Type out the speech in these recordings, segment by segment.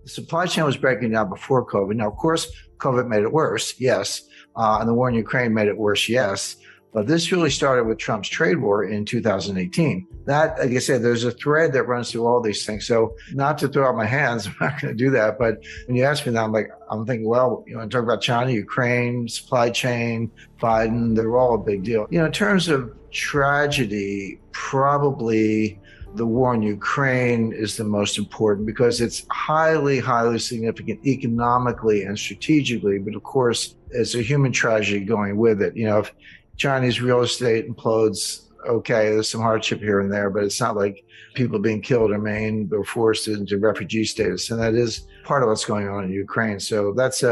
The supply chain was breaking down before COVID. Now, of course, COVID made it worse, yes. And the war in Ukraine made it worse, yes. But this really started with Trump's trade war in 2018. That, like I said, there's a thread that runs through all these things. So not to throw out my hands, I'm not going to do that. But when you ask me that, I'm thinking, well, I talk about China, Ukraine, supply chain, Biden, they're all a big deal. In terms of tragedy, probably the war in Ukraine is the most important because it's highly, highly significant economically and strategically. But of course, it's a human tragedy going with it. If Chinese real estate implodes, okay, there's some hardship here and there, but it's not like people being killed or maimed or forced into refugee status. And that is part of what's going on in Ukraine. So that's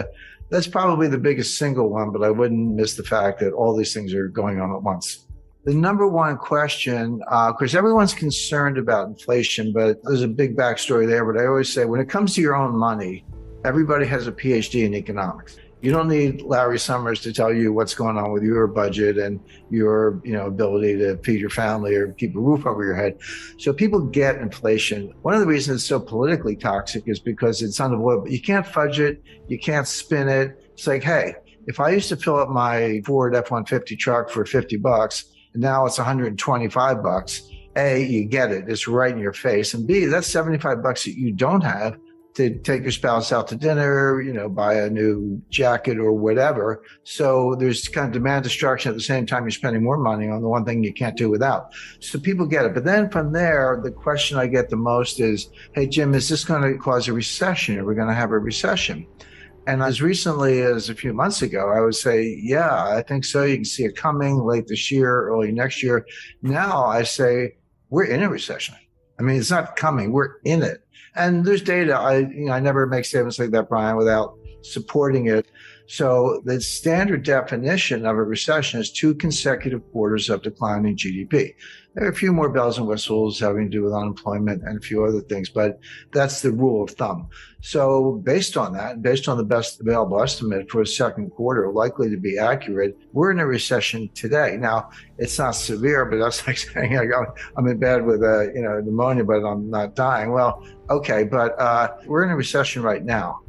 probably the biggest single one, but I wouldn't miss the fact that all these things are going on at once. The number one question, of course, everyone's concerned about inflation, but there's a big backstory there. But I always say, when it comes to your own money, everybody has a PhD in economics. You don't need Larry Summers to tell you what's going on with your budget and your, ability to feed your family or keep a roof over your head. So people get inflation. One of the reasons it's so politically toxic is because it's unavoidable. You can't fudge it. You can't spin it. It's like, hey, if I used to fill up my Ford F-150 truck for $50, and now it's $125, A, you get it. It's right in your face. And B, that's $75 that you don't have to take your spouse out to dinner, buy a new jacket or whatever. So there's kind of demand destruction at the same time you're spending more money on the one thing you can't do without. So people get it. But then from there, the question I get the most is, hey, Jim, is this going to cause a recession? Are we going to have a recession? And as recently as a few months ago, I would say, yeah, I think so. You can see it coming late this year, early next year. Now I say, we're in a recession. I mean, it's not coming, we're in it. And there's data. I never make statements like that, Brian, without supporting it. So the standard definition of a recession is 2 consecutive quarters of declining GDP. There are a few more bells and whistles having to do with unemployment and a few other things, but that's the rule of thumb. So based on that, based on the best available estimate for a second quarter, likely to be accurate, we're in a recession today. Now, it's not severe, but that's like saying I'm in bed with pneumonia, but I'm not dying. Well, okay, but we're in a recession right now.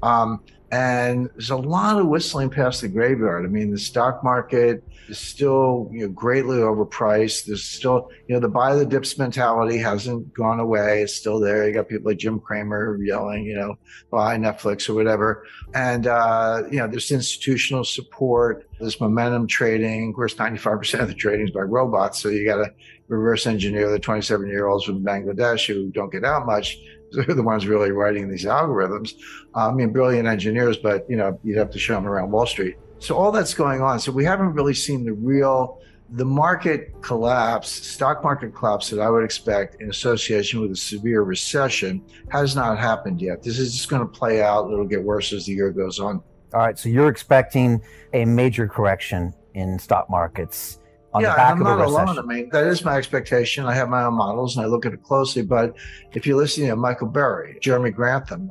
And there's a lot of whistling past the graveyard. I mean, the stock market is still, greatly overpriced. There's still, the buy the dips mentality hasn't gone away. It's still there. You got people like Jim Cramer yelling, buy Netflix or whatever. And, there's institutional support. There's momentum trading. Of course, 95% of the trading is by robots. So you got to reverse engineer the 27-year-olds from Bangladesh who don't get out much. They're the ones really writing these algorithms. Brilliant engineers, but you'd have to show them around Wall Street. So all that's going on. So we haven't really seen the market collapse, stock market collapse that I would expect in association with a severe recession has not happened yet. This is just going to play out. It'll get worse as the year goes on. All right. So you're expecting a major correction in stock markets on the back of a recession. I'm not alone. That is my expectation. I have my own models and I look at it closely. But if you listen to Michael Burry, Jeremy Grantham,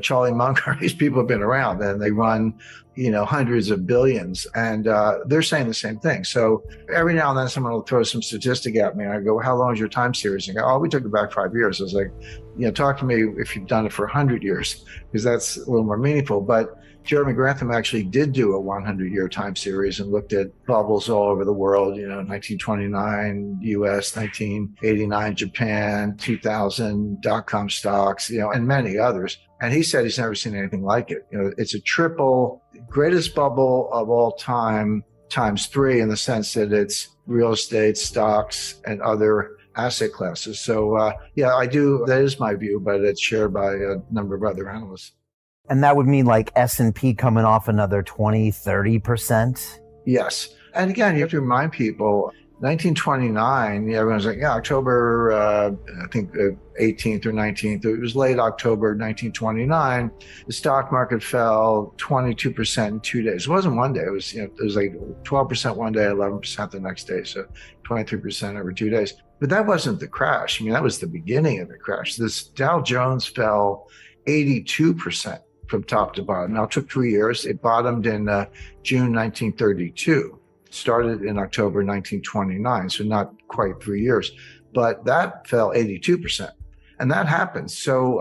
Charlie Munger, these people have been around and they run, hundreds of billions. And they're saying the same thing. So every now and then someone will throw some statistic at me and I go, how long is your time series? And I go, we took it back 5 years. I was like, talk to me if you've done it for 100 years, because that's a little more meaningful. But Jeremy Grantham actually did do a 100-year time series and looked at bubbles all over the world, 1929 US, 1989 Japan, 2000 dot-com stocks, and many others. And he said he's never seen anything like it. It's a triple greatest bubble of all time times 3 in the sense that it's real estate, stocks, and other asset classes. So, I do. That is my view, but it's shared by a number of other analysts. And that would mean like S&P coming off another 20, 30%? Yes. And again, you have to remind people, 1929, everyone's like, October, I think 18th or 19th, it was late October 1929, the stock market fell 22% in 2 days. It wasn't one day, it was like 12% one day, 11% the next day, so 23% over 2 days. But that wasn't the crash. That was the beginning of the crash. This Dow Jones fell 82% from top to bottom. Now, it took 3 years. It bottomed in June 1932. Started in October 1929, so not quite 3 years. But that fell 82%. And that happens. So,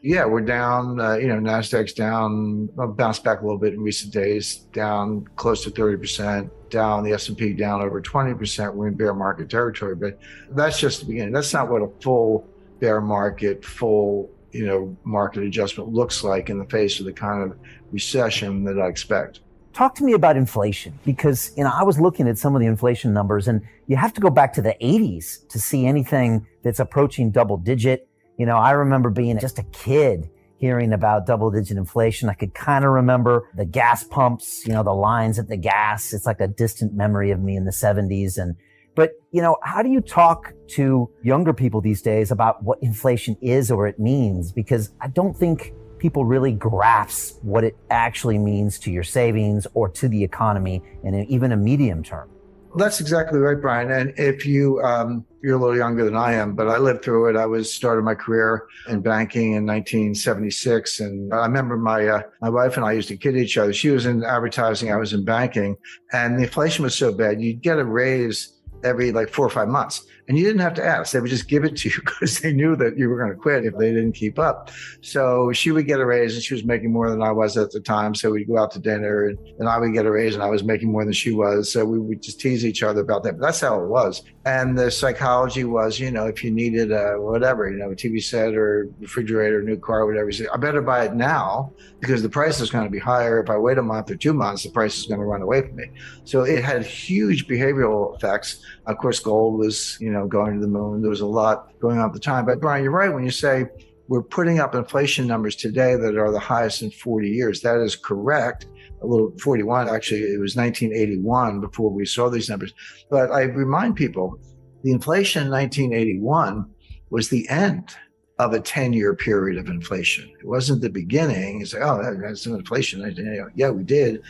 we're down, NASDAQ's down, bounced back a little bit in recent days, down close to 30%, down the S&P down over 20%. We're in bear market territory, but that's just the beginning. That's not what a full bear market, market adjustment looks like in the face of the kind of recession that I expect. Talk to me about inflation, because I was looking at some of the inflation numbers, and you have to go back to the 80s to see anything that's approaching double digit. I remember being just a kid hearing about double digit inflation. I could kind of remember the gas pumps, the lines at the gas. It's like a distant memory of me in the 70s. But how do you talk to younger people these days about what inflation is or it means? Because I don't think people really grasp what it actually means to your savings or to the economy in even a medium term. That's exactly right, Brian. And if you're a little younger than I am, but I lived through it. I started my career in banking in 1976. And I remember my wife and I used to kid each other. She was in advertising, I was in banking, and the inflation was so bad, you'd get a raise every 4 or 5 months. And you didn't have to ask. They would just give it to you because they knew that you were going to quit if they didn't keep up. So she would get a raise, and she was making more than I was at the time. So we'd go out to dinner, and I would get a raise, and I was making more than she was. So we would just tease each other about that. But that's how it was. And the psychology was, if you needed a TV set or refrigerator, new car, whatever, you say, I better buy it now because the price is going to be higher. If I wait a month or 2 months, the price is going to run away from me. So it had huge behavioral effects. Of course, gold was, going to the moon. There was a lot going on at the time. But Brian, you're right when you say we're putting up inflation numbers today that are the highest in 40 years. That is correct. 41, actually, it was 1981 before we saw these numbers. But I remind people, the inflation in 1981 was the end of a 10-year period of inflation. It wasn't the beginning. It's like, that's some inflation. Yeah, we did.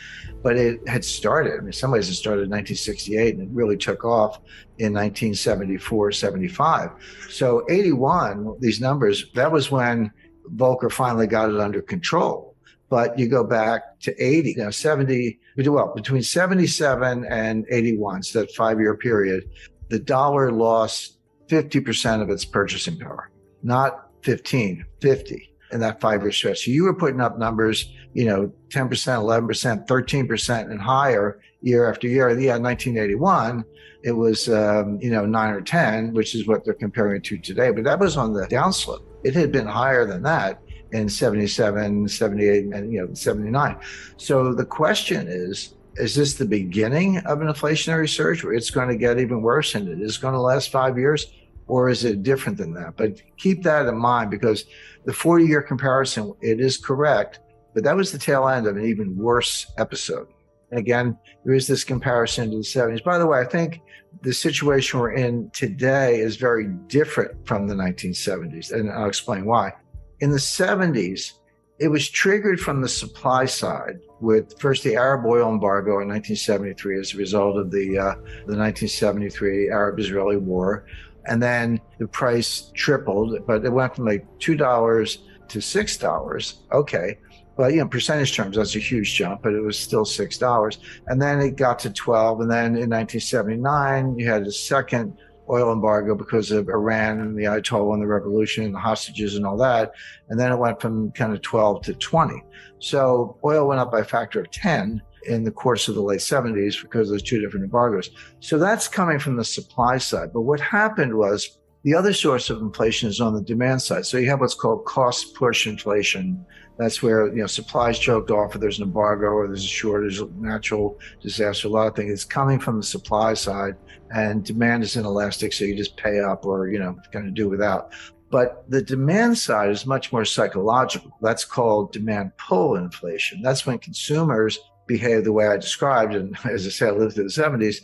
But it had started. In some ways, it started in 1968, and it really took off in 1974, 75. So 81, these numbers, that was when Volcker finally got it under control. But you go back to 70, between 77 and 81, so that 5-year period, the dollar lost 50% of its purchasing power. Not 15, 50 in that 5-year stretch. So you were putting up numbers, 10%, 11%, 13% and higher year after year. Yeah, in 1981, it was, 9 or 10, which is what they're comparing it to today. But that was on the downslope. It had been higher than that in 77, 78, and 79. So the question is this the beginning of an inflationary surge where it's going to get even worse and it is going to last 5 years? Or is it different than that? But keep that in mind, because the 40-year comparison, it is correct, but that was the tail end of an even worse episode. And again, there is this comparison to the 70s. By the way, I think the situation we're in today is very different from the 1970s, and I'll explain why. In the 70s, it was triggered from the supply side with first the Arab oil embargo in 1973 as a result of the 1973 Arab-Israeli war. And then the price tripled, but it went from $2 to $6. Okay. But, percentage terms, that's a huge jump, but it was still $6. And then it got to 12. And then in 1979, you had a second oil embargo because of Iran and the Ayatollah and the revolution and the hostages and all that. And then it went from kind of 12 to 20. So oil went up by a factor of 10 in the course of the late 70s because of those two different embargoes. So that's coming from the supply side. But what happened was the other source of inflation is on the demand side. So you have what's called cost push inflation. That's where, supplies choked off, or there's an embargo, or there's a shortage, natural disaster, a lot of things. It's coming from the supply side, and demand is inelastic, so you just pay up or, kind of do without. But the demand side is much more psychological. That's called demand pull inflation. That's when consumers behave the way I described. And as I say, I lived through the 70s,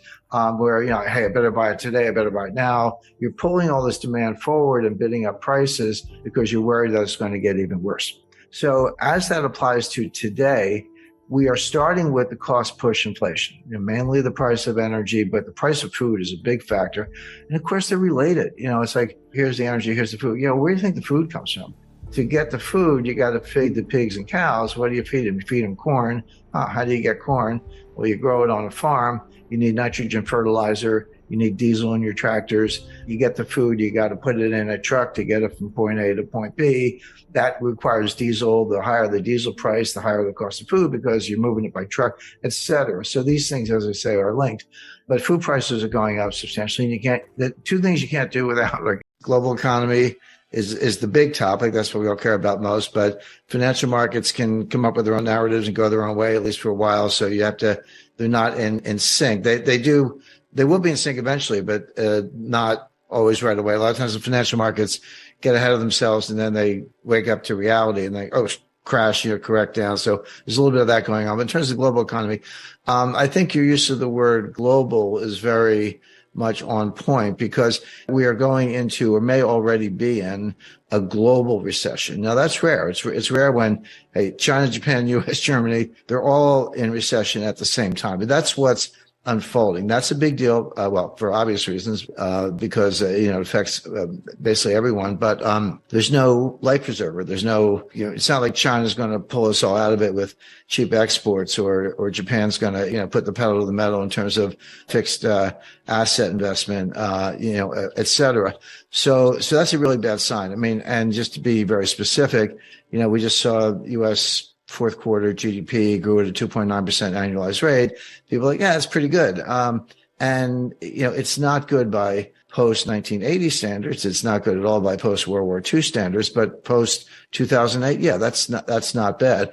where, hey, I better buy it today. I better buy it now. You're pulling all this demand forward and bidding up prices because you're worried that it's going to get even worse. So as that applies to today, we are starting with the cost push inflation, mainly the price of energy, but the price of food is a big factor. And of course, they're related. It's like, here's the energy, here's the food. Where do you think the food comes from? To get the food, you got to feed the pigs and cows. What do you feed them? You feed them corn. How do you get corn? Well, you grow it on a farm. You need nitrogen fertilizer. You need diesel in your tractors. You get the food, you got to put it in a truck to get it from point A to point B. That requires diesel. The higher the diesel price, the higher the cost of food because you're moving it by truck, et cetera. So these things, as I say, are linked. But food prices are going up substantially. And the two things you can't do without, like global economy is the big topic. That's what we all care about most. But financial markets can come up with their own narratives and go their own way, at least for a while. So you have to, they're not in sync. They will be in sync eventually, but not always right away. A lot of times the financial markets get ahead of themselves and then they wake up to reality and they, crash, correct down. So there's a little bit of that going on. But in terms of the global economy, I think your use of the word global is very much on point because we are going into or may already be in a global recession. Now that's rare. It's rare when China, Japan, US, Germany, they're all in recession at the same time. But that's what's unfolding. That's a big deal. For obvious reasons, because, it affects basically everyone, but, there's no life preserver. There's no, it's not like China's going to pull us all out of it with cheap exports or Japan's going to, put the pedal to the metal in terms of fixed, asset investment, et cetera. So that's a really bad sign. I mean, and just to be very specific, we just saw U.S. fourth quarter GDP grew at a 2.9% annualized rate. People are like, yeah, that's pretty good. And, it's not good by post 1980 standards. It's not good at all by post World War II standards, but post 2008, yeah, that's not bad.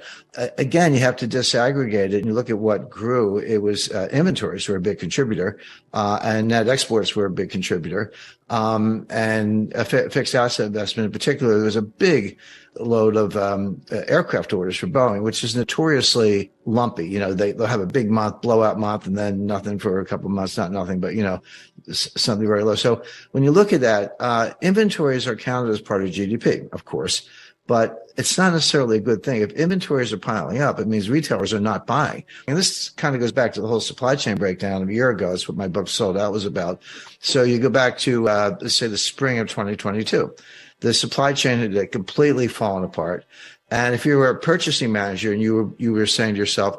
Again, you have to disaggregate it and you look at what grew. It was inventories were a big contributor, and net exports were a big contributor, and fixed asset investment in particular. There was a big load of aircraft orders for Boeing, which is notoriously lumpy. They'll have a big month, blowout month, and then nothing for a couple of months, not nothing, but something very low. So when you look at that, inventories are counted as part of GDP, of course, but it's not necessarily a good thing. If inventories are piling up, it means retailers are not buying. And this kind of goes back to the whole supply chain breakdown of a year ago. That's what my book Sold Out was about. So you go back to, let's say the spring of 2022. The supply chain had completely fallen apart. And if you were a purchasing manager and you were saying to yourself,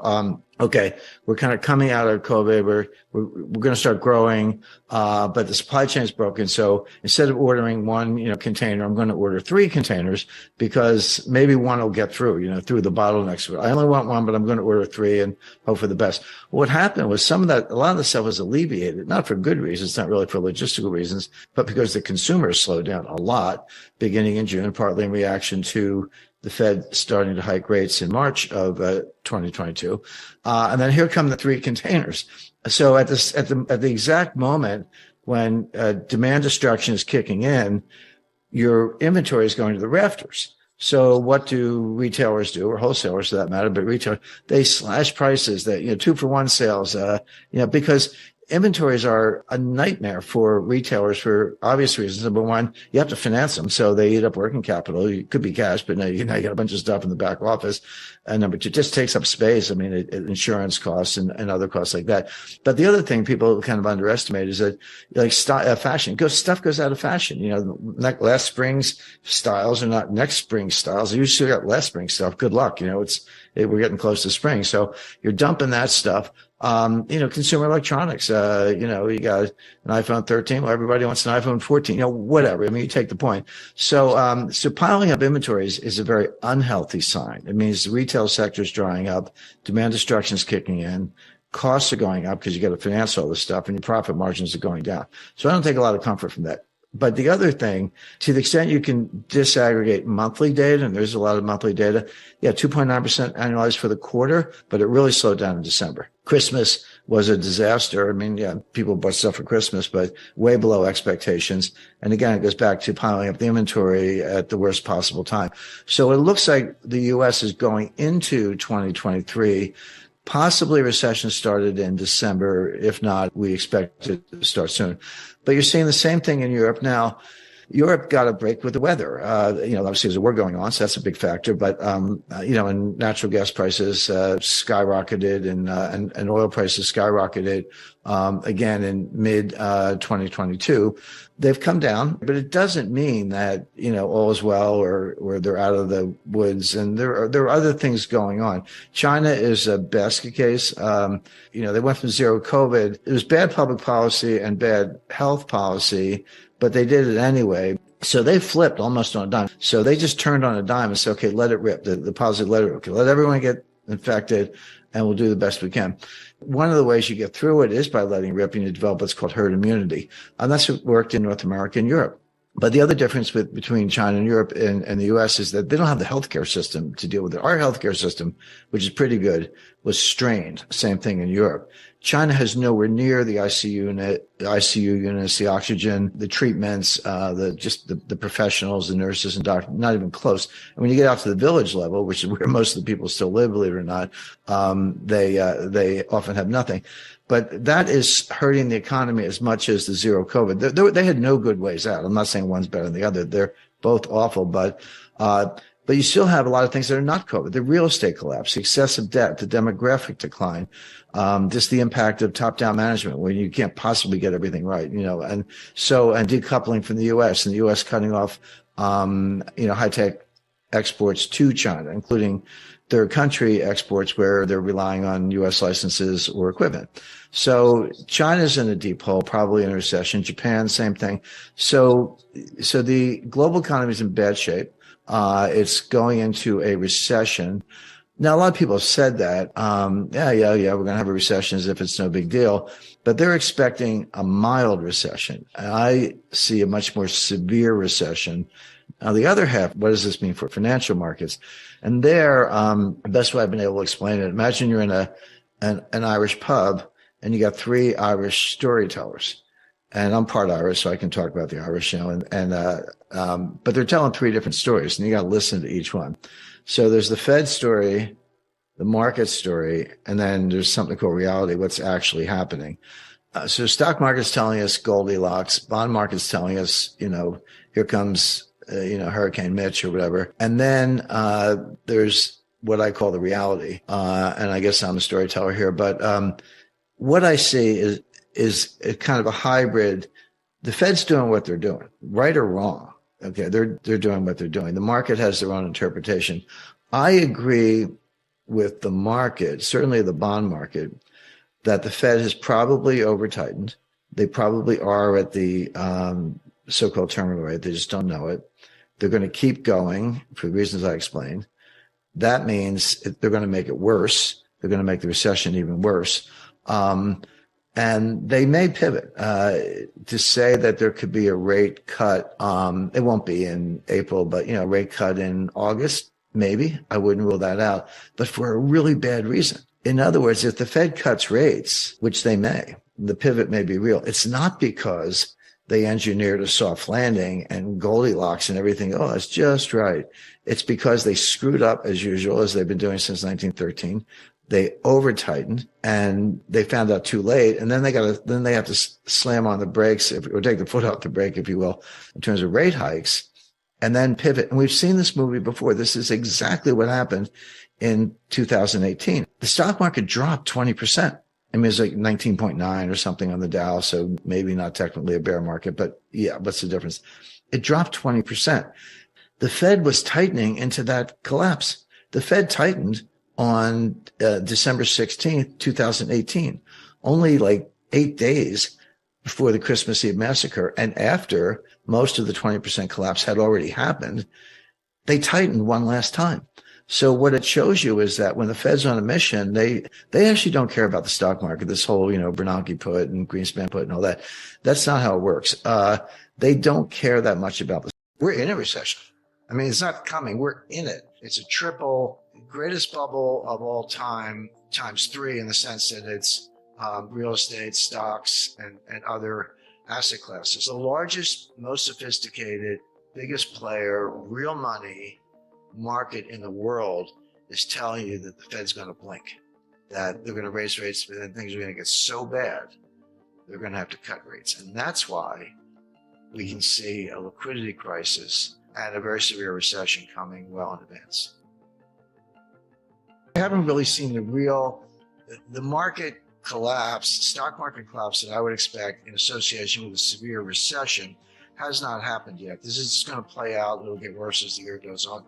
okay, we're kind of coming out of COVID, we're going to start growing, but the supply chain is broken. So instead of ordering one, container, I'm going to order 3 containers because maybe one will get through, through the bottlenecks. I only want one, but I'm going to order 3 and hope for the best. What happened was a lot of the stuff was alleviated, not for good reasons, not really for logistical reasons, but because the consumers slowed down a lot beginning in June, partly in reaction to the Fed starting to hike rates in March of 2022. And then here come the 3 containers. So at the exact moment when demand destruction is kicking in, your inventory is going to the rafters. So what do retailers do, or wholesalers for that matter, but retailers, they slash prices, that 2-for-1 sales, because inventories are a nightmare for retailers for obvious reasons. Number one, you have to finance them, so they eat up working capital. It could be cash, but now you got a bunch of stuff in the back office. And number two, it just takes up space. I mean, insurance costs and other costs like that. But the other thing people kind of underestimate is that, like, fashion stuff goes out of fashion. Last spring's styles are not next spring's styles. You still got last spring stuff. Good luck. We're getting close to spring, so you're dumping that stuff. Consumer electronics, you got an iPhone 13. Well, everybody wants an iPhone 14, whatever. I mean, you take the point. So piling up inventories is a very unhealthy sign. It means the retail sector is drying up, demand destruction is kicking in, costs are going up because you got to finance all this stuff, and your profit margins are going down. So I don't take a lot of comfort from that. But the other thing, to the extent you can disaggregate monthly data, and there's a lot of monthly data, 2.9% annualized for the quarter, but it really slowed down in December. Christmas was a disaster. I mean, people bought stuff for Christmas, but way below expectations. And again, it goes back to piling up the inventory at the worst possible time. So it looks like the U.S. is going into 2023. Possibly recession started in December. If not, we expect it to start soon. But you're seeing the same thing in Europe now. Europe got a break with the weather. Obviously there's a war going on, so that's a big factor. But and natural gas prices skyrocketed, and oil prices skyrocketed again in mid 2022. They've come down, but it doesn't mean that all is well or they're out of the woods. And there are other things going on. China is a basket case. They went from zero COVID. It was bad public policy and bad health policy, but they did it anyway. So they flipped almost on a dime. So they just turned on a dime and said, okay, let it rip. The policy, let it rip. Okay, let everyone get infected, and we'll do the best we can. One of the ways you get through it is by letting rip, and you develop what's called herd immunity. And that's what worked in North America and Europe. But the other difference between China and Europe and the US is that they don't have the healthcare system to deal with it. Our healthcare system, which is pretty good, was strained. Same thing in Europe. China has nowhere near the ICU units, the oxygen, the treatments, the professionals, the nurses and doctors, not even close. And when you get out to the village level, which is where most of the people still live, believe it or not, they often have nothing. But that is hurting the economy as much as the zero COVID. They had no good ways out. I'm not saying one's better than the other. They're both awful, but you still have a lot of things that are not COVID. The real estate collapse, the excessive debt, the demographic decline, just the impact of top-down management when you can't possibly get everything right, and decoupling from the U.S. and the U.S. cutting off, high-tech exports to China, including third country exports where they're relying on U.S. licenses or equipment. So China's in a deep hole, probably in a recession. Japan, same thing. So the global economy is in bad shape. It's going into a recession. Now, a lot of people have said that, we're going to have a recession as if it's no big deal, but they're expecting a mild recession. And I see a much more severe recession. Now, the other half, what does this mean for financial markets? And there, the best way I've been able to explain it, imagine you're in an Irish pub and you got three Irish storytellers. And I'm part Irish, so I can talk about the Irish, but they're telling three different stories, and you got to listen to each one. So there's the Fed story, the market story, and then there's something called reality, what's actually happening. So stock market's telling us Goldilocks, bond market's telling us, here comes, Hurricane Mitch or whatever. And then there's what I call the reality. And I guess I'm a storyteller here, but what I see is a kind of a hybrid. The Fed's doing what they're doing, right or wrong. Okay, they're doing what they're doing. The market has their own interpretation. I agree with the market, certainly the bond market, that the Fed has probably over-tightened. They probably are at the so-called terminal rate. They just don't know it. They're going to keep going for the reasons I explained. That means they're going to make it worse. They're going to make the recession even worse. And they may pivot to say that there could be a rate cut. It won't be in April, but rate cut in August, maybe. I wouldn't rule that out, but for a really bad reason. In other words, if the Fed cuts rates, which they may, the pivot may be real. It's not because they engineered a soft landing and Goldilocks and everything. Oh, that's just right. It's because they screwed up as usual, as they've been doing since 1913. They over tightened and they found out too late. And then they have to slam on the brakes or take the foot off the brake, if you will, in terms of rate hikes, and then pivot. And we've seen this movie before. This is exactly what happened in 2018. The stock market dropped 20%. I mean, it's like 19.9 or something on the Dow. So maybe not technically a bear market, but yeah, what's the difference? It dropped 20%. The Fed was tightening into that collapse. The Fed tightened on December 16th, 2018, only like 8 days before the Christmas Eve massacre. And after most of the 20% collapse had already happened, they tightened one last time. So what it shows you is that when the Fed's on a mission, they actually don't care about the stock market, this whole, Bernanke put and Greenspan put and all that. That's not how it works. They don't care that much about this. We're in a recession. I mean, it's not coming. We're in it. It's a triple greatest bubble of all time times three, in the sense that it's real estate, stocks, and other asset classes. The largest, most sophisticated, biggest player, real money market in the world is telling you that the Fed's going to blink, that they're going to raise rates, and things are going to get so bad, they're going to have to cut rates. And that's why we can see a liquidity crisis and a very severe recession coming well in advance. I haven't really seen the market collapse, stock market collapse that I would expect in association with a severe recession has not happened yet. This is going to play out. It'll get worse as the year goes on.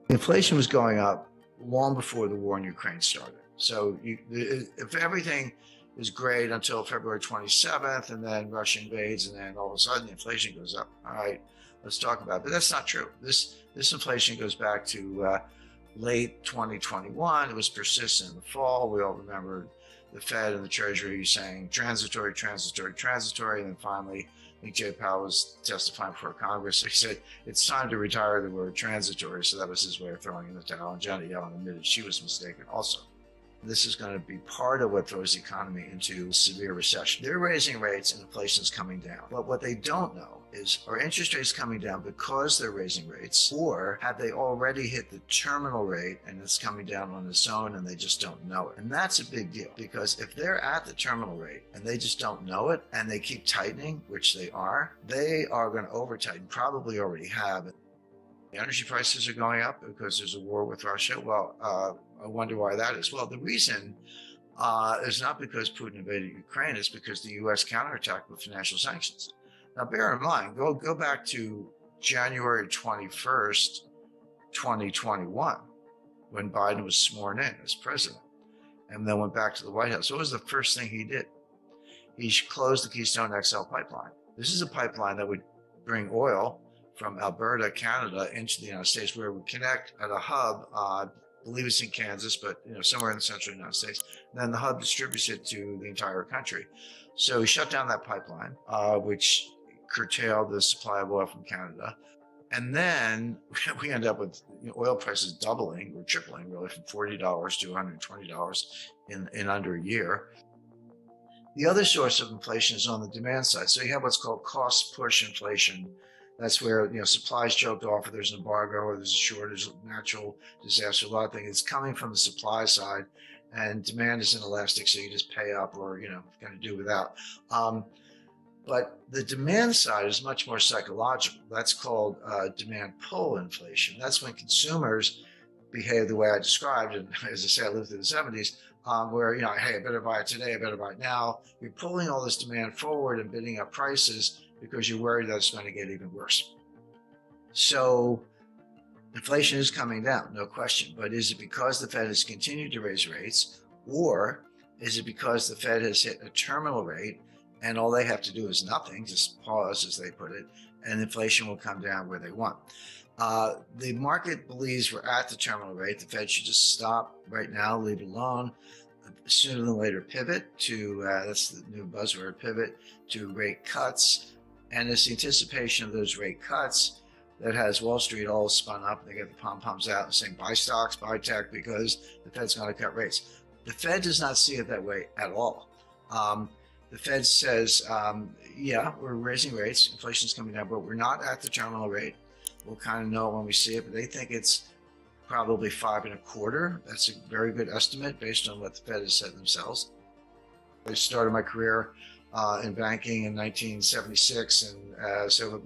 Inflation was going up long before the war in Ukraine started. So if everything is great until February 27th, and then Russia invades, and then all of a sudden the inflation goes up. All right, let's talk about it. But that's not true. This inflation goes back to late 2021. It was persistent in the fall. We all remember the Fed and the Treasury saying transitory, transitory, transitory. And then finally, I think Jay Powell was testifying before Congress. He said, it's time to retire the word transitory. So that was his way of throwing in the towel. And Janet Yellen admitted she was mistaken also. This is going to be part of what throws the economy into severe recession. They're raising rates and inflation is coming down. But what they don't know is, are interest rates coming down because they're raising rates, or have they already hit the terminal rate and it's coming down on its own and they just don't know it? And that's a big deal, because if they're at the terminal rate and they just don't know it and they keep tightening, which they are going to over tighten, probably already have. The energy prices are going up because there's a war with Russia. Well, I wonder why that is. Well, the reason is not because Putin invaded Ukraine, it's because the U.S. counterattacked with financial sanctions. Now, bear in mind, go back to January 21st, 2021, when Biden was sworn in as president, and then went back to the White House. What was the first thing he did? He closed the Keystone XL pipeline. This is a pipeline that would bring oil from Alberta, Canada, into the United States, where it would connect at a hub. I believe it's in Kansas, but somewhere in the central United States. And then the hub distributes it to the entire country. So he shut down that pipeline, which curtailed the supply of oil from Canada. And then we end up with oil prices doubling or tripling, really, from $40 to $120 in under a year. The other source of inflation is on the demand side. So you have what's called cost push inflation. That's where supplies choked off, or there's an embargo, or there's a shortage, natural disaster, a lot of things. It's coming from the supply side, and demand is inelastic, so you just pay up or kind of do without. But the demand side is much more psychological. That's called demand pull inflation. That's when consumers behave the way I described, and as I say, I lived through the 70s, where hey, I better buy it today, I better buy it now. You're pulling all this demand forward and bidding up prices because you're worried that it's going to get even worse. So inflation is coming down, no question. But is it because the Fed has continued to raise rates, or is it because the Fed has hit a terminal rate and all they have to do is nothing, just pause, as they put it, and inflation will come down where they want? The market believes we're at the terminal rate. The Fed should just stop right now, leave it alone. Sooner than later pivot to, that's the new buzzword, pivot to rate cuts. And it's the anticipation of those rate cuts that has Wall Street all spun up. They get the pom-poms out and saying, buy stocks, buy tech, because the Fed's going to cut rates. The Fed does not see it that way at all. The Fed says, yeah, we're raising rates, inflation's coming down, but we're not at the terminal rate. We'll kind of know when we see it, but they think it's probably 5.25. That's a very good estimate based on what the Fed has said themselves. I started my career in banking in 1976, and so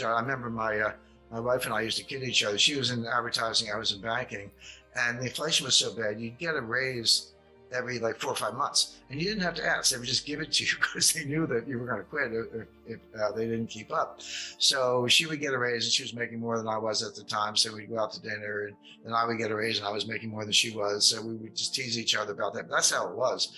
I remember my wife and I used to kid each other. She was in advertising, I was in banking, and the inflation was so bad, you'd get a raise every 4 or 5 months, and you didn't have to ask. They would just give it to you because they knew that you were going to quit if they didn't keep up. So she would get a raise, and she was making more than I was at the time. So we'd go out to dinner, and then I would get a raise, and I was making more than she was. So we would just tease each other about that. But that's how it was.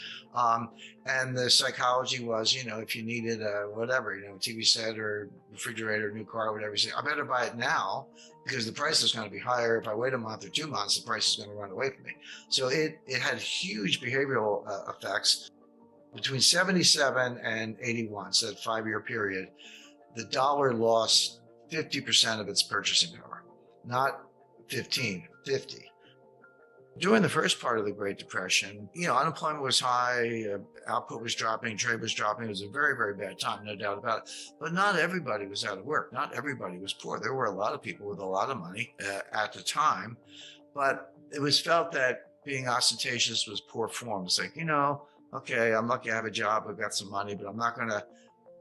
And the psychology was, if you needed whatever, a TV set or refrigerator, new car, whatever, you say, I better buy it now because the price is going to be higher. If I wait a month or 2 months, the price is going to run away from me. So it had huge behavioral effects. Between 77 and 81, so that 5-year period, the dollar lost 50% of its purchasing power, not 15, 50. During the first part of the Great Depression, unemployment was high, output was dropping, trade was dropping. It was a very, very bad time, no doubt about it. But not everybody was out of work. Not everybody was poor. There were a lot of people with a lot of money at the time, but it was felt that being ostentatious was poor form. It's like, okay, I'm lucky I have a job, I've got some money, but I'm not going to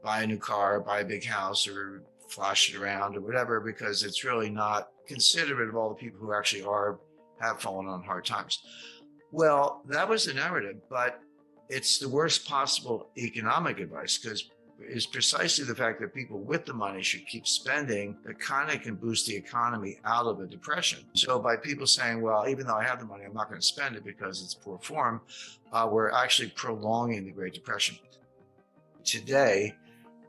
buy a new car, buy a big house, or flash it around or whatever, because it's really not considerate of all the people who actually have fallen on hard times. Well, that was the narrative, but it's the worst possible economic advice, because is precisely the fact that people with the money should keep spending that kind of can boost the economy out of a depression. So by people saying, well, even though I have the money, I'm not going to spend it because it's poor form, we're actually prolonging the Great Depression. Today,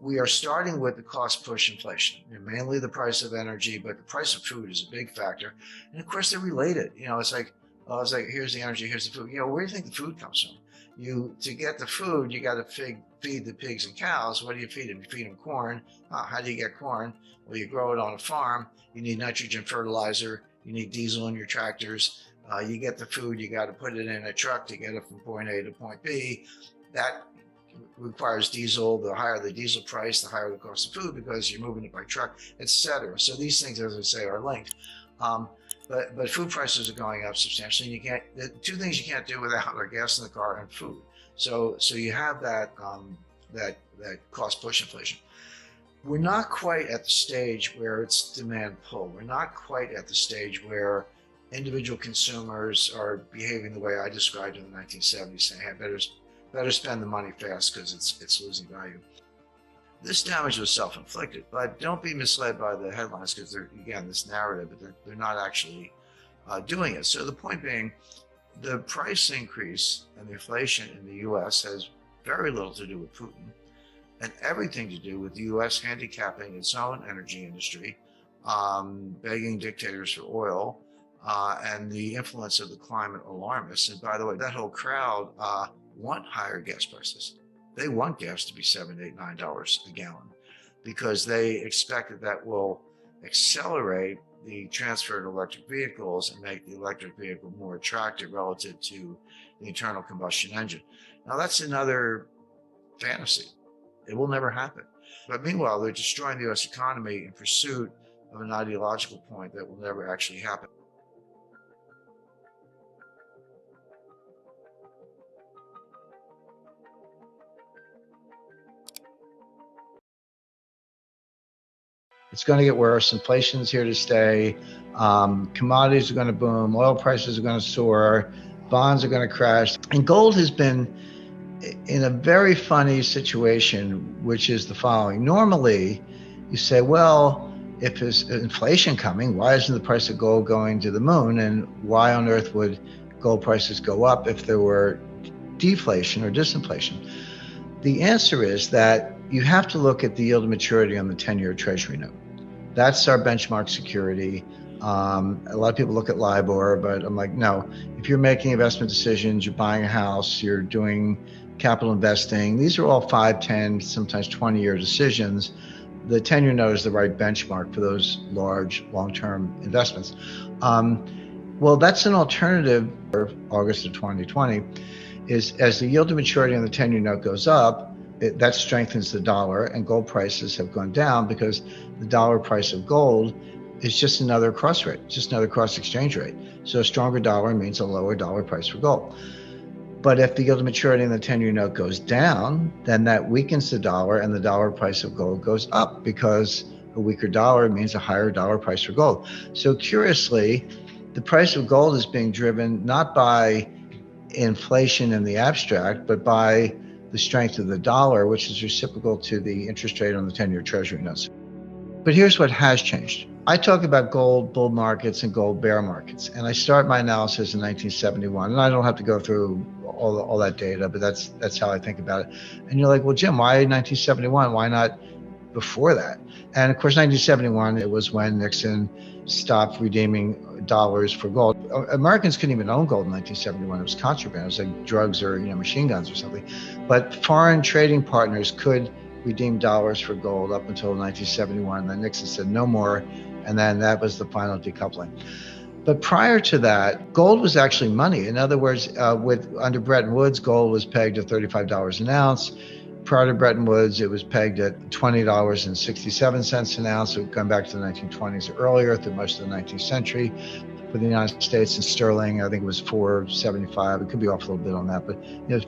we are starting with the cost push inflation, mainly the price of energy, but the price of food is a big factor. And of course, they're related. It's like, here's the energy, here's the food. Where do you think the food comes from? To get the food, you got to feed the pigs and cows. What do you feed them? You feed them corn. How do you get corn? Well, you grow it on a farm. You need nitrogen fertilizer. You need diesel in your tractors. You get the food. You got to put it in a truck to get it from point A to point B. That requires diesel. The higher the diesel price, the higher the cost of food, because you're moving it by truck, etc. So these things, as I say, are linked. But food prices are going up substantially, and the two things you can't do without are gas in the car and food. So you have that cost push inflation. We're not quite at the stage where it's demand pull. We're not quite at the stage where individual consumers are behaving the way I described in the 1970s, saying, "Hey, better spend the money fast because it's losing value." This damage was self-inflicted, but don't be misled by the headlines, because they're, again, this narrative, but they're not actually doing it. So the point being, the price increase and the inflation in the U.S. has very little to do with Putin and everything to do with the U.S. handicapping its own energy industry, begging dictators for oil, and the influence of the climate alarmists. And by the way, that whole crowd want higher gas prices. They want gas to be $7, $8, $9 a gallon, because they expect that will accelerate the transfer to electric vehicles and make the electric vehicle more attractive relative to the internal combustion engine. Now, that's another fantasy. It will never happen. But meanwhile, they're destroying the U.S. economy in pursuit of an ideological point that will never actually happen. It's going to get worse. Inflation's here to stay. Commodities are going to boom. Oil prices are going to soar. Bonds are going to crash. And gold has been in a very funny situation, which is the following. Normally, you say, well, if there's inflation coming, why isn't the price of gold going to the moon? And why on earth would gold prices go up if there were deflation or disinflation? The answer is that you have to look at the yield of maturity on the 10-year Treasury note. That's our benchmark security. A lot of people look at LIBOR, but I'm like, no. If you're making investment decisions, you're buying a house, you're doing capital investing, these are all 5, 10, sometimes 20-year decisions. The 10-year note is the right benchmark for those large, long-term investments. Well, that's an alternative for August of 2020, is as the yield of maturity on the 10-year note goes up, that strengthens the dollar, and gold prices have gone down because the dollar price of gold is just another cross rate, just another cross exchange rate. So a stronger dollar means a lower dollar price for gold. But if the yield of maturity in the 10-year note goes down, then that weakens the dollar, and the dollar price of gold goes up, because a weaker dollar means a higher dollar price for gold. So curiously, the price of gold is being driven not by inflation in the abstract, but by the strength of the dollar, which is reciprocal to the interest rate on the 10-year Treasury notes. But here's what has changed. I talk about gold bull markets and gold bear markets, and I start my analysis in 1971, and I don't have to go through all that data, but that's how I think about it. And you're like, well, Jim, why 1971? Why not before that? And of course, 1971, it was when Nixon stopped redeeming dollars for gold. Americans couldn't even own gold in 1971. It was contraband. It was like drugs or machine guns or something. But foreign trading partners could redeem dollars for gold up until 1971. Then Nixon said no more, and then that was the final decoupling. But prior to that, gold was actually money. In other words, under Bretton Woods, gold was pegged at $35 an ounce. Prior to Bretton Woods, it was pegged at $20.67 an ounce. So going back to the 1920s or earlier, through most of the 19th century. for the United States in sterling. I think it was 4.75. It could be off a little bit on that, but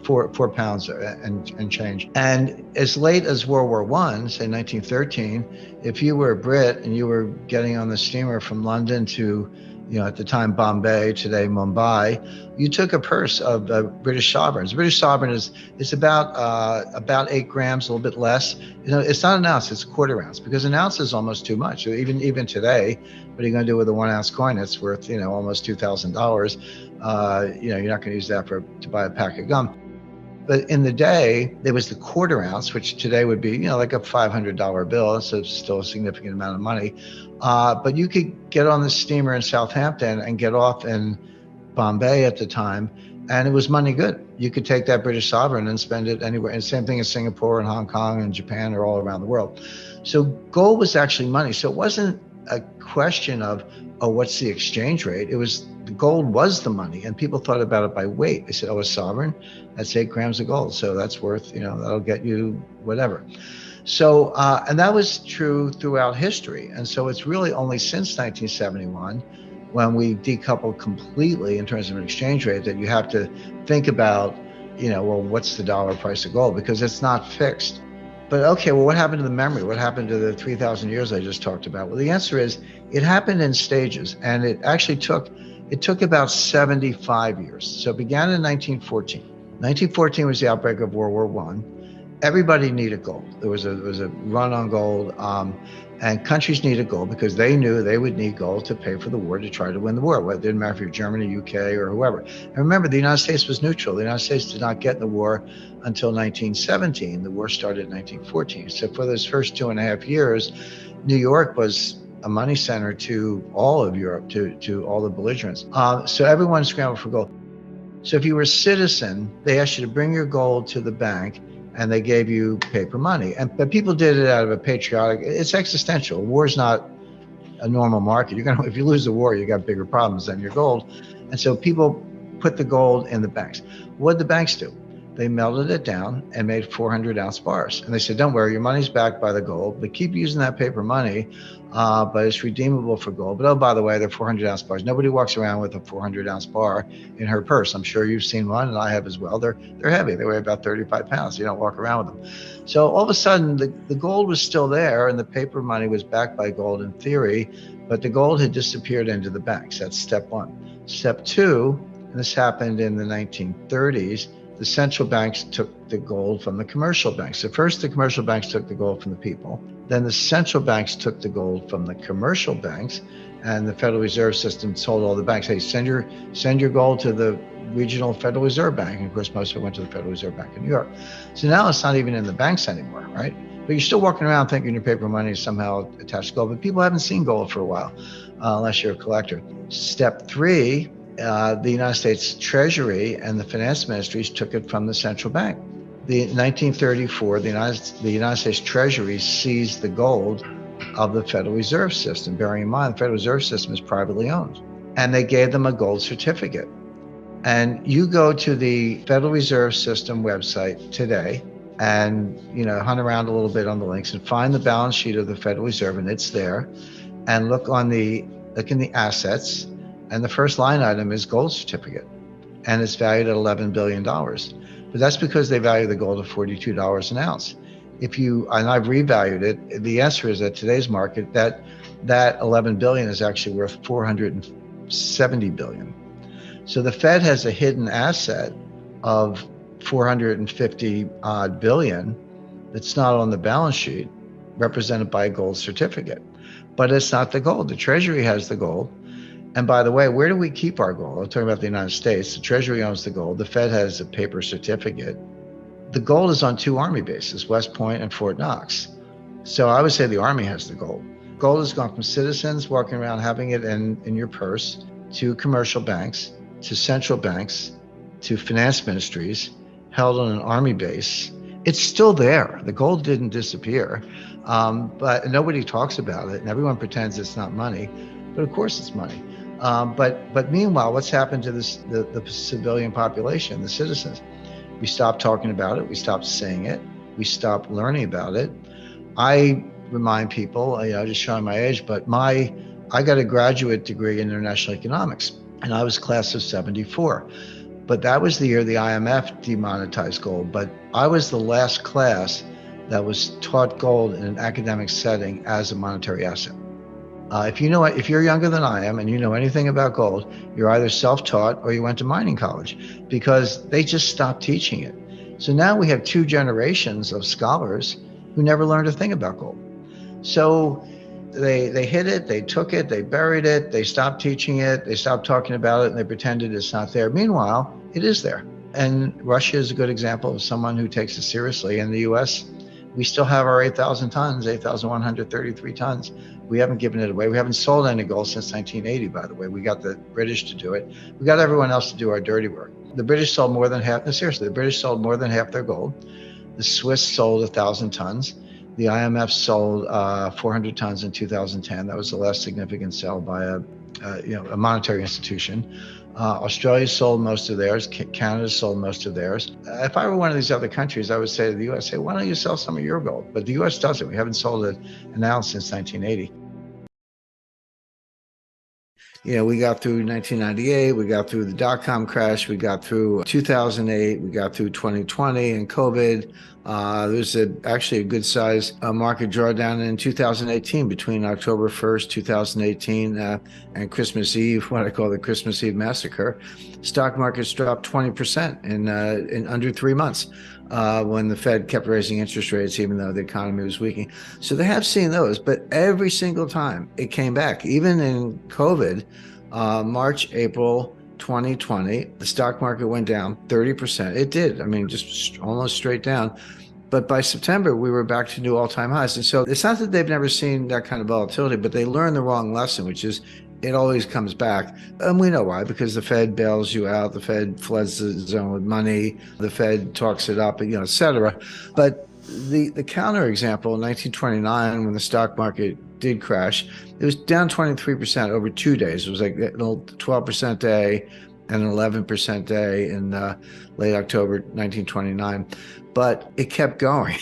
four pounds and change. And as late as World War I, say 1913, if you were a Brit and you were getting on the steamer from London to, at the time Bombay, today Mumbai, you took a purse of British sovereigns. British sovereign is about 8 grams, a little bit less. It's not an ounce; it's a quarter ounce, because an ounce is almost too much. So even today, what are you going to do with a 1 ounce coin that's worth almost $2,000? You're not going to use that to buy a pack of gum. But in the day, there was the quarter ounce, which today would be, like a $500 bill. So it's still a significant amount of money. But you could get on the steamer in Southampton and get off in Bombay at the time, and it was money good. You could take that British sovereign and spend it anywhere. And same thing in Singapore and Hong Kong and Japan or all around the world. So gold was actually money. So it wasn't a question of, what's the exchange rate? It was, the gold was the money, and people thought about it by weight. They said, a sovereign, that's 8 grams of gold. So that's worth, that'll get you whatever. So, and that was true throughout history. And so it's really only since 1971, when we decoupled completely in terms of an exchange rate, that you have to think about, what's the dollar price of gold? Because it's not fixed. But okay, well, what happened to the memory? What happened to the 3,000 years I just talked about? Well, the answer is it happened in stages, and it actually took about 75 years. So it began in 1914. 1914 was the outbreak of World War I. Everybody needed gold. There was a run on gold, and countries needed gold because they knew they would need gold to pay for the war, to try to win the war. Well, it didn't matter if you're Germany, UK, or whoever. And remember, the United States was neutral. The United States did not get in the war until 1917. The war started in 1914. So for those first 2.5 years, New York was a money center to all of Europe, to all the belligerents. So everyone scrambled for gold. So if you were a citizen, they asked you to bring your gold to the bank, and they gave you paper money. But people did it out of a patriotic. It's existential. War's not a normal market. If you lose the war, you got bigger problems than your gold. And so people put the gold in the banks. What did the banks do? They melted it down and made 400-ounce bars. And they said, don't worry, your money's backed by the gold, but keep using that paper money, but it's redeemable for gold. But by the way, they're 400-ounce bars. Nobody walks around with a 400-ounce bar in her purse. I'm sure you've seen one, and I have as well. They're heavy. They weigh about 35 pounds. You don't walk around with them. So all of a sudden, the gold was still there, and the paper money was backed by gold in theory, but the gold had disappeared into the banks. That's step one. Step two, and this happened in the 1930s, the central banks took the gold from the commercial banks. So first, the commercial banks took the gold from the people. Then the central banks took the gold from the commercial banks, and the Federal Reserve System told all the banks, hey, send your gold to the regional Federal Reserve Bank. And of course, most of it went to the Federal Reserve Bank in New York. So now it's not even in the banks anymore, right? But you're still walking around thinking your paper money is somehow attached to gold, but people haven't seen gold for a while, unless you're a collector. Step three, the United States Treasury and the finance ministries took it from the central bank. In 1934, the United States Treasury seized the gold of the Federal Reserve System. Bearing in mind, the Federal Reserve System is privately owned. And they gave them a gold certificate. And you go to the Federal Reserve System website today and hunt around a little bit on the links and find the balance sheet of the Federal Reserve, and it's there. And look in the assets. And the first line item is gold certificate, and it's valued at $11 billion. But that's because they value the gold at $42 an ounce. And I've revalued it, the answer is at today's market, that 11 billion is actually worth 470 billion. So the Fed has a hidden asset of 450 odd billion that's not on the balance sheet, represented by a gold certificate. But it's not the gold. The Treasury has the gold. And by the way, where do we keep our gold? I'm talking about the United States. The Treasury owns the gold. The Fed has a paper certificate. The gold is on 2 Army bases, West Point and Fort Knox. So I would say the Army has the gold. Gold has gone from citizens walking around having it in your purse, to commercial banks, to central banks, to finance ministries, held on an Army base. It's still there. The gold didn't disappear, but nobody talks about it, and everyone pretends it's not money. But of course it's money. But meanwhile, what's happened to the civilian population, the citizens? We stopped talking about it. We stopped saying it. We stopped learning about it. I remind people, just showing my age, but I got a graduate degree in international economics, and I was class of 74. But that was the year the IMF demonetized gold. But I was the last class that was taught gold in an academic setting as a monetary asset. If you're younger than I am and you know anything about gold, you're either self-taught or you went to mining college, because they just stopped teaching it. So now we have two generations of scholars who never learned a thing about gold. So they hid it, they took it, they buried it, they stopped teaching it, they stopped talking about it, and they pretended it's not there. Meanwhile, it is there. And Russia is a good example of someone who takes it seriously. In the US, we still have our 8,000 tons, 8,133 tons. We haven't given it away. We haven't sold any gold since 1980, by the way. We got the British to do it. We got everyone else to do our dirty work. The British sold more than half, no, seriously, the British sold more than half their gold. The Swiss sold 1,000 tons. The IMF sold 400 tons in 2010. That was the last significant sale by a monetary institution. Australia sold most of theirs. Canada sold most of theirs. If I were one of these other countries, I would say to the U.S., hey, why don't you sell some of your gold? But the U.S. doesn't. We haven't sold an ounce since 1980. We got through 1998, we got through the dot-com crash, we got through 2008, we got through 2020 and COVID. There's actually a good size market drawdown in 2018 between October 1st, 2018 and Christmas Eve, what I call the Christmas Eve massacre. Stock markets dropped 20% in under 3 months. When the Fed kept raising interest rates, even though the economy was weakening. So they have seen those, but every single time it came back, even in COVID, March, April 2020, the stock market went down 30%. It did. I mean, just almost straight down. But by September, we were back to new all-time highs. And so it's not that they've never seen that kind of volatility, but they learned the wrong lesson, which is it always comes back. And we know why, because the Fed bails you out, the Fed floods the zone with money, the Fed talks it up, et cetera. But the counter example, in 1929, when the stock market did crash, it was down 23% over 2 days. It was like a 12% day and an 11% day in late October 1929. But it kept going.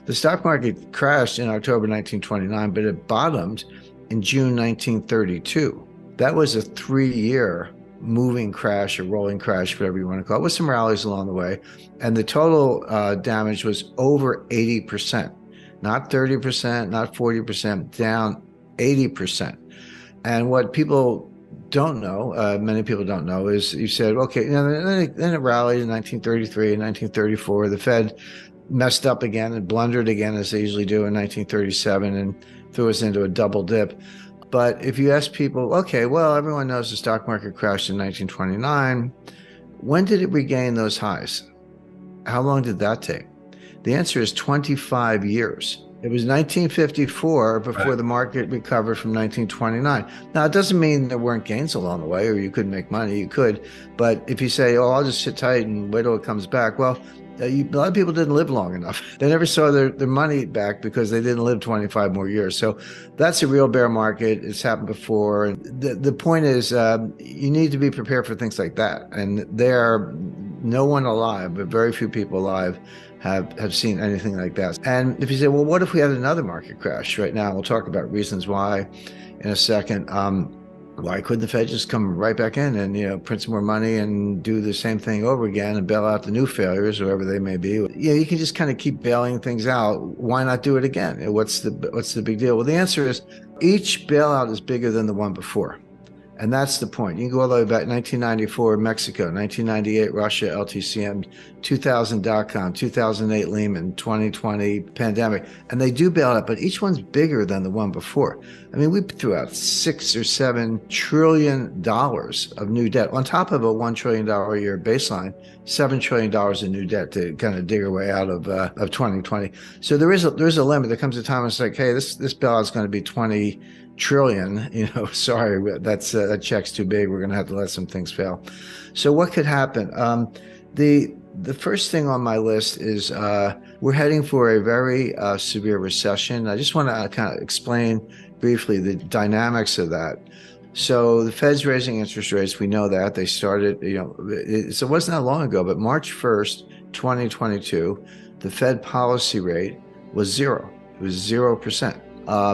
The stock market crashed in October 1929, but it bottomed in June 1932. That was a 3-year moving crash or rolling crash, whatever you want to call it, with some rallies along the way. And the total damage was over 80%, not 30%, not 40%, down 80%. And what people don't know, many people don't know, is you said, okay, then it rallied in 1933 and 1934. The Fed messed up again and blundered again, as they usually do, in 1937 and threw us into a double dip. But if you ask people, okay, well, everyone knows the stock market crashed in 1929. When did it regain those highs? How long did that take? The answer is 25 years. It was 1954 before the market recovered from 1929. Now, it doesn't mean there weren't gains along the way or you couldn't make money. You could. But if you say, oh, I'll just sit tight and wait till it comes back, well, a lot of people didn't live long enough. They never saw their money back because they didn't live 25 more years. So that's a real bear market. It's happened before. And the point is, you need to be prepared for things like that. And there are no one alive, but very few people alive have seen anything like that. And if you say, well, what if we had another market crash right now? We'll talk about reasons why in a second. Why couldn't the Fed just come right back in and, print some more money and do the same thing over again and bail out the new failures, whoever they may be? You can just kind of keep bailing things out. Why not do it again? What's the big deal? Well, the answer is each bailout is bigger than the one before. And that's the point. You can go all the way back 1994, Mexico, 1998, Russia, LTCM, 2000 dot-com, 2008 Lehman, 2020 pandemic. And they do bail out, but each one's bigger than the one before. I mean, we threw out $6 or $7 trillion of new debt on top of a $1 trillion a year baseline, $7 trillion in new debt to kind of dig our way out of 2020. So there is a limit. There comes a time when it's like, hey, this bailout is going to be 20 trillion, sorry, that check's too big. We're going to have to let some things fail. So what could happen? The first thing on my list is we're heading for a very severe recession. I just want to kind of explain briefly the dynamics of that. So the Fed's raising interest rates. We know that they started, so it wasn't that long ago, but March 1st, 2022, the Fed policy rate was zero. It was 0%.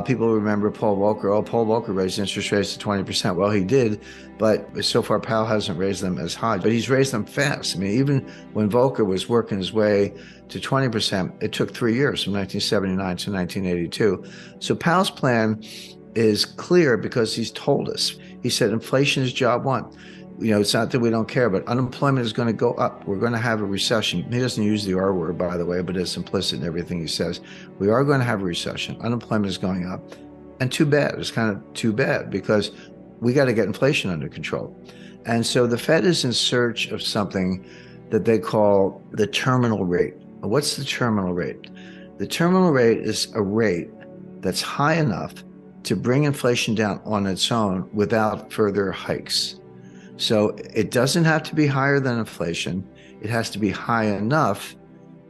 People remember Paul Volcker. Oh, Paul Volcker raised interest rates to 20%. Well, he did, but so far Powell hasn't raised them as high, but he's raised them fast. I mean, even when Volcker was working his way to 20%, it took 3 years from 1979 to 1982. So Powell's plan is clear because he's told us. He said inflation is job one. It's not that we don't care, but unemployment is going to go up. We're going to have a recession. He doesn't use the R word, by the way, but it's implicit in everything he says. We are going to have a recession. Unemployment is going up. And too bad. It's kind of too bad because we got to get inflation under control. And so the Fed is in search of something that they call the terminal rate. What's the terminal rate? The terminal rate is a rate that's high enough to bring inflation down on its own without further hikes. So it doesn't have to be higher than inflation. It has to be high enough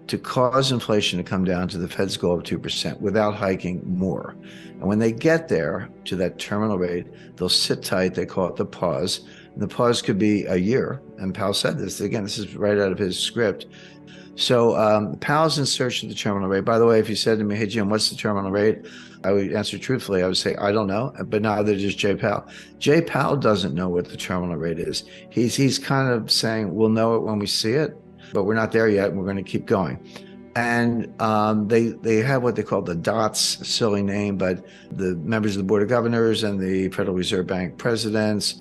to cause inflation to come down to the Fed's goal of 2% without hiking more. And when they get there to that terminal rate, they'll sit tight. They call it the pause. And the pause could be a year. And Powell said this. Again, this is right out of his script. So Powell's in search of the terminal rate. By the way, if you said to me, hey, Jim, what's the terminal rate? I would answer truthfully. I would say, I don't know, but neither does Jay Powell. Jay Powell doesn't know what the terminal rate is. He's kind of saying, we'll know it when we see it, but we're not there yet, and we're going to keep going. And they have what they call the dots, silly name, but the members of the Board of Governors and the Federal Reserve Bank presidents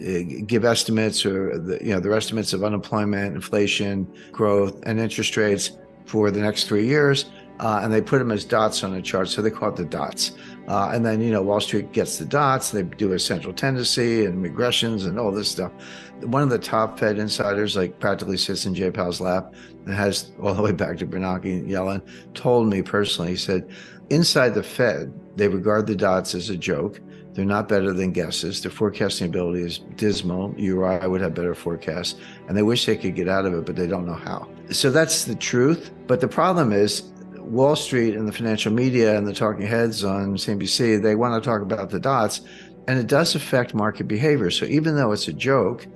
give estimates, or their estimates of unemployment, inflation, growth, and interest rates for the next 3 years. And they put them as dots on a chart, so they call it the dots. And then, Wall Street gets the dots. They do a central tendency and regressions and all this stuff. One of the top Fed insiders, practically sits in Jay Powell's lap and has all the way back to Bernanke and Yellen, told me personally, he said, inside the Fed, they regard the dots as a joke. They're not better than guesses. Their forecasting ability is dismal. You or I would have better forecasts. And they wish they could get out of it, but they don't know how. So that's the truth. But the problem is, Wall Street and the financial media and the talking heads on CNBC, they want to talk about the dots, and it does affect market behavior. So even though it's a joke,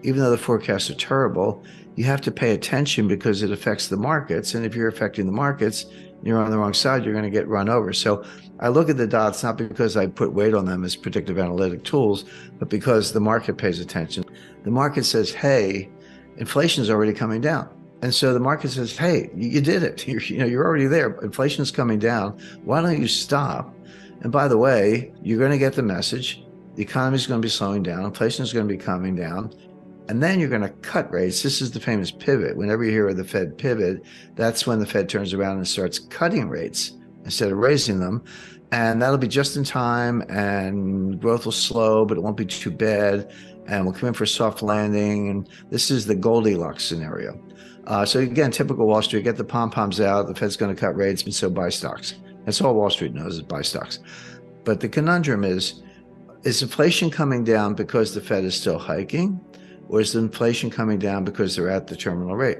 even though the forecasts are terrible, you have to pay attention because it affects the markets. And if you're affecting the markets, you're on the wrong side, you're going to get run over. So I look at the dots not because I put weight on them as predictive analytic tools, but because the market pays attention. The market says, hey, inflation is already coming down. And so the market says, hey, you did it. You're already there. Inflation is coming down. Why don't you stop? And by the way, you're going to get the message. The economy is going to be slowing down. Inflation is going to be coming down. And then you're going to cut rates. This is the famous pivot. Whenever you hear of the Fed pivot, that's when the Fed turns around and starts cutting rates instead of raising them. And that'll be just in time, and growth will slow, but it won't be too bad. And we'll come in for a soft landing. And this is the Goldilocks scenario. So again, typical Wall Street, get the pom-poms out, the Fed's going to cut rates, and so buy stocks. That's all Wall Street knows is buy stocks. But the conundrum is inflation coming down because the Fed is still hiking, or is the inflation coming down because they're at the terminal rate?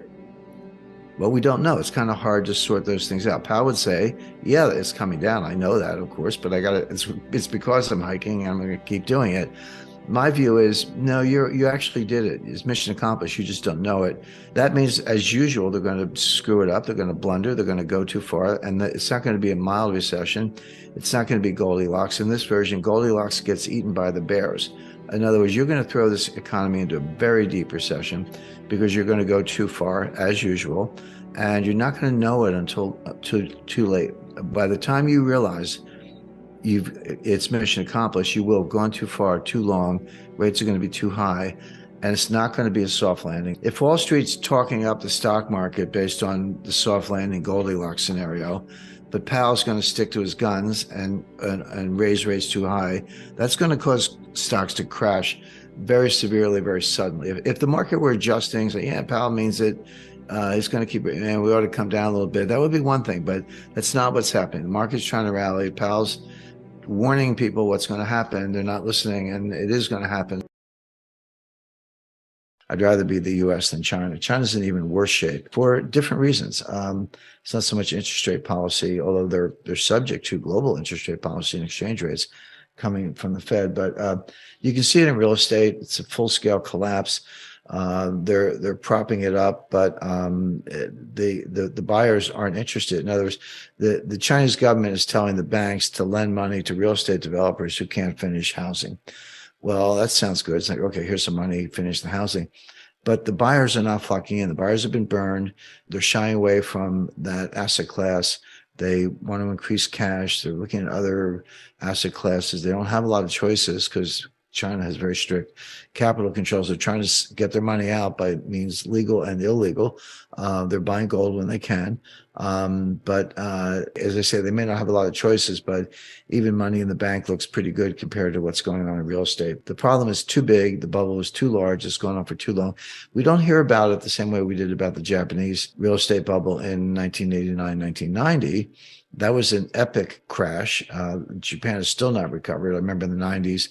Well, we don't know. It's kind of hard to sort those things out. Powell would say, yeah, it's coming down. I know that, of course, but it's because I'm hiking and I'm going to keep doing it. My view is, no, you actually did it. It's mission accomplished. You just don't know it. That means, as usual, they're going to screw it up. They're going to blunder. They're going to go too far. And it's not going to be a mild recession. It's not going to be Goldilocks. In this version, Goldilocks gets eaten by the bears. In other words, you're going to throw this economy into a very deep recession because you're going to go too far, as usual. And you're not going to know it until too late. By the time you realize it's mission accomplished, you will have gone too far, too long, rates are going to be too high, and it's not going to be a soft landing. If Wall Street's talking up the stock market based on the soft landing Goldilocks scenario, but Powell's going to stick to his guns and raise rates too high, that's going to cause stocks to crash very severely, very suddenly. If the market were adjusting, say, yeah, Powell means it, he's going to keep it, and we ought to come down a little bit, that would be one thing, but that's not what's happening. The market's trying to rally. Powell's warning people what's going to happen. They're not listening, and it is going to happen. I'd rather be the U.S. than China. China's in even worse shape for different reasons. It's not so much interest rate policy, although they're subject to global interest rate policy and exchange rates coming from the Fed. But you can see it in real estate. It's a full-scale collapse. They're propping it up, but the buyers aren't interested. In other words, the Chinese government is telling the banks to lend money to real estate developers who can't finish housing. Well, that sounds good. It's like, okay, here's some money, finish the housing. But the buyers are not flocking in. The buyers have been burned. They're shying away from that asset class. They want to increase cash. They're looking at other asset classes. They don't have a lot of choices because China has very strict capital controls. They're trying to get their money out by means legal and illegal. They're buying gold when they can. But as I say, they may not have a lot of choices, but even money in the bank looks pretty good compared to what's going on in real estate. The problem is too big. The bubble is too large. It's gone on for too long. We don't hear about it the same way we did about the Japanese real estate bubble in 1989, 1990. That was an epic crash. Japan is still not recovered. I remember in the 90s,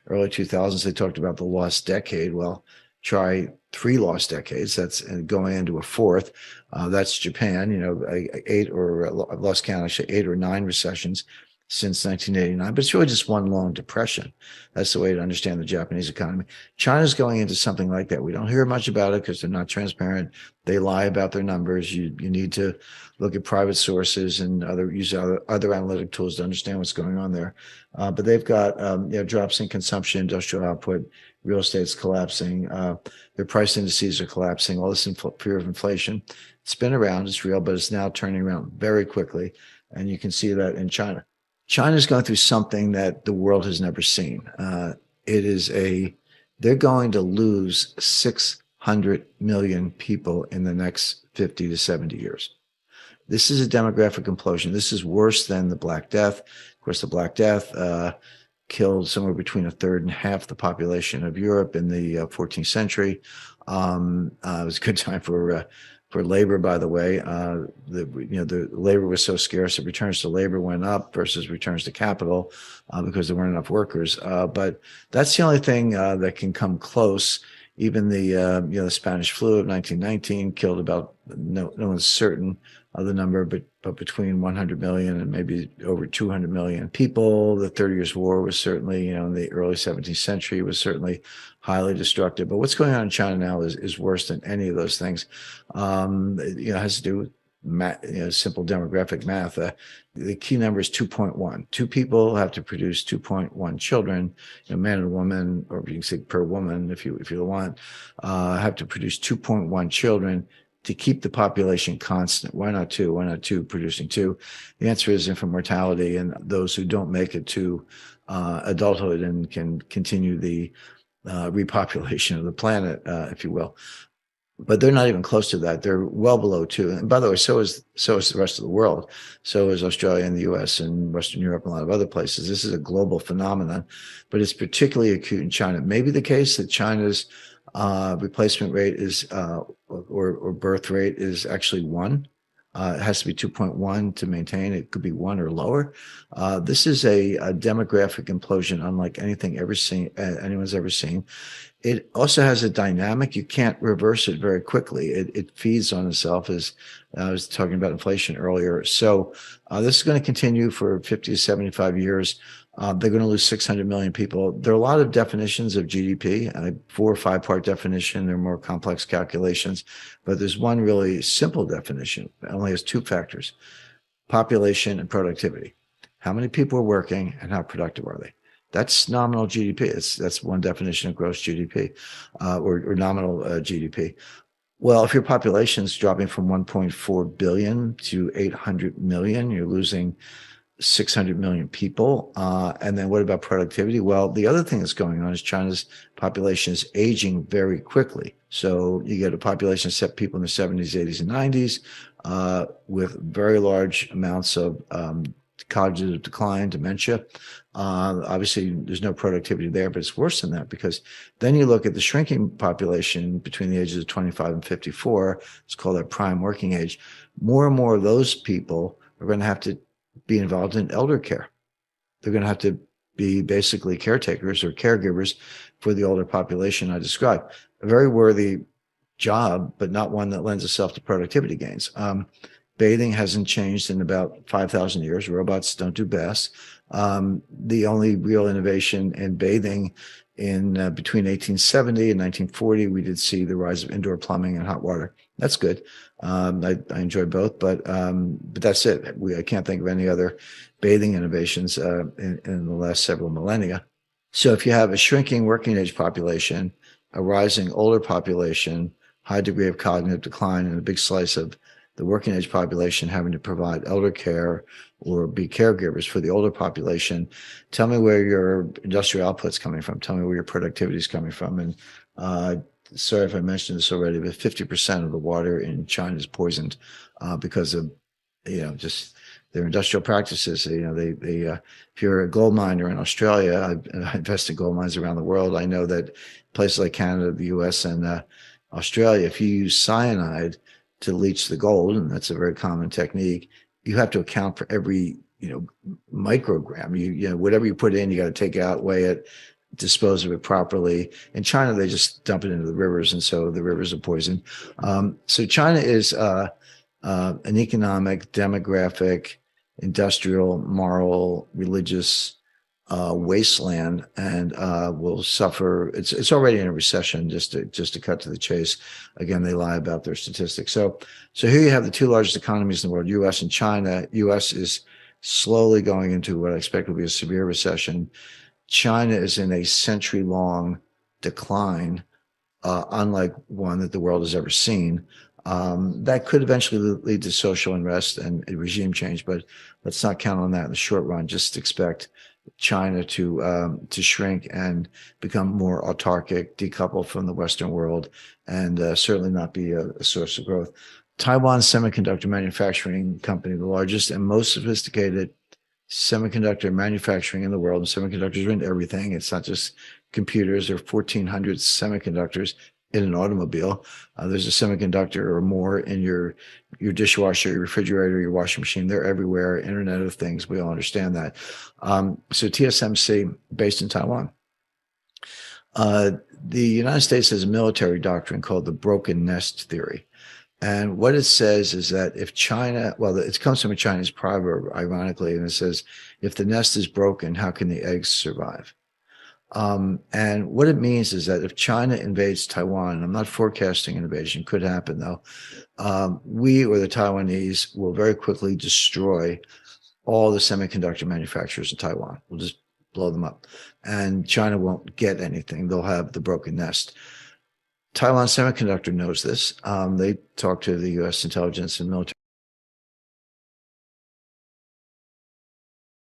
early 2000s, they talked about the lost decade. Well, try 3 lost decades. That's going into a 4th. That's Japan. 8 or I've lost count. Actually, 8 or 9 recessions since 1989. But it's really just one long depression. That's the way to understand the Japanese economy. China's going into something like that. We don't hear much about it because they're not transparent. They lie about their numbers. You need to look at private sources and use other analytic tools to understand what's going on there. But they've got drops in consumption, industrial output, real estate's collapsing. Their price indices are collapsing. All this fear of inflation. It's been around. It's real, but it's now turning around very quickly. And you can see that in China. China's going through something that the world has never seen. They're going to lose 600 million people in the next 50 to 70 years. This is a demographic implosion. This is worse than the Black Death. Of course, the Black Death killed somewhere between a third and half the population of Europe in the 14th century. It was a good time for labor, by the way. The labor was so scarce that returns to labor went up versus returns to capital because there weren't enough workers. But that's the only thing that can come close. Even the Spanish flu of 1919 killed about, no one's certain of the number, but between 100 million and maybe over 200 million people. The 30 Years' War was certainly, in the early 17th century, was certainly highly destructive. But what's going on in China now is worse than any of those things. It has to do with simple demographic math. The key number is 2.1. 2 people have to produce 2.1 children. Man and woman, or you can say per woman if you want, have to produce 2.1 children to keep the population constant. Why not 2? Why not 2 producing 2? The answer is infant mortality and those who don't make it to adulthood and can continue the repopulation of the planet, if you will. But they're not even close to that. They're well below 2. And by the way, so is the rest of the world. So is Australia and the US and Western Europe and a lot of other places. This is a global phenomenon, but it's particularly acute in China. It may be the case that China's replacement rate is or birth rate is actually 1. It has to be 2.1 to maintain. It could be 1 or lower. This is a demographic implosion unlike anything anyone's ever seen. It also has a dynamic. You can't reverse it very quickly. It feeds on itself, as I was talking about inflation earlier. So this is going to continue for 50 to 75 years. They're going to lose 600 million people. There are a lot of definitions of GDP, 4 or 5 part definition. There are more complex calculations, but there's one really simple definition. It only has 2 factors: population and productivity. How many people are working and how productive are they? That's nominal GDP. That's one definition of gross GDP or nominal GDP. Well, if your population is dropping from 1.4 billion to 800 million, you're losing 600 million people. And then what about productivity? Well, the other thing that's going on is China's population is aging very quickly. So you get a population set people in the 70s, 80s, and 90s with very large amounts of cognitive decline, dementia. Obviously, there's no productivity there, but it's worse than that because then you look at the shrinking population between the ages of 25 and 54. It's called that prime working age. More and more of those people are going to have to be involved in elder care. They're going to have to be basically caretakers or caregivers for the older population I described. A very worthy job, but not one that lends itself to productivity gains. Bathing hasn't changed in about 5,000 years. Robots don't do baths. The only real innovation in bathing in between 1870 and 1940, we did see the rise of indoor plumbing and hot water. That's good. I enjoy both, but that's it. I can't think of any other bathing innovations in the last several millennia. So if you have a shrinking working age population, a rising older population, high degree of cognitive decline, and a big slice of the working age population having to provide elder care or be caregivers for the older population, tell me where your industrial output's coming from. Tell me where your productivity is coming from. And sorry if I mentioned this already, but 50% of the water in China is poisoned because of, just their industrial practices. If you're a gold miner in Australia, I invest in gold mines around the world. I know that places like Canada, the US, and Australia, if you use cyanide to leach the gold, and that's a very common technique, you have to account for every, microgram. Whatever you put in, you got to take out, weigh it, dispose of it properly. In China, they just dump it into the rivers, and so the rivers are poisoned. So China is an economic, demographic, industrial, moral, religious wasteland, and will suffer. It's already in a recession. Just to cut to the chase, again, they lie about their statistics. So here you have the two largest economies in the world, U.S. and China. U.S. is slowly going into what I expect will be a severe recession. China is in a century-long decline, unlike one that the world has ever seen. That could eventually lead to social unrest and a regime change, but let's not count on that in the short run. Just expect China to shrink and become more autarkic, decoupled from the Western world, and certainly not be a source of growth. Taiwan Semiconductor Manufacturing Company, the largest and most sophisticated semiconductor manufacturing in the world. And semiconductors are in everything. It's not just computers. There are 1,400 semiconductors in an automobile. There's a semiconductor or more in your dishwasher, your refrigerator, your washing machine. They're everywhere. Internet of Things. We all understand that. So TSMC, based in Taiwan. The United States has a military doctrine called the broken nest theory. And what it says is that if China, it comes from a Chinese proverb, ironically, and it says, if the nest is broken, how can the eggs survive? And what it means is that if China invades Taiwan, and I'm not forecasting an invasion, could happen though, we or the Taiwanese will very quickly destroy all the semiconductor manufacturers in Taiwan. We'll just blow them up. And China won't get anything. They'll have the broken nest. Taiwan Semiconductor knows this. They talk to the U.S. intelligence and military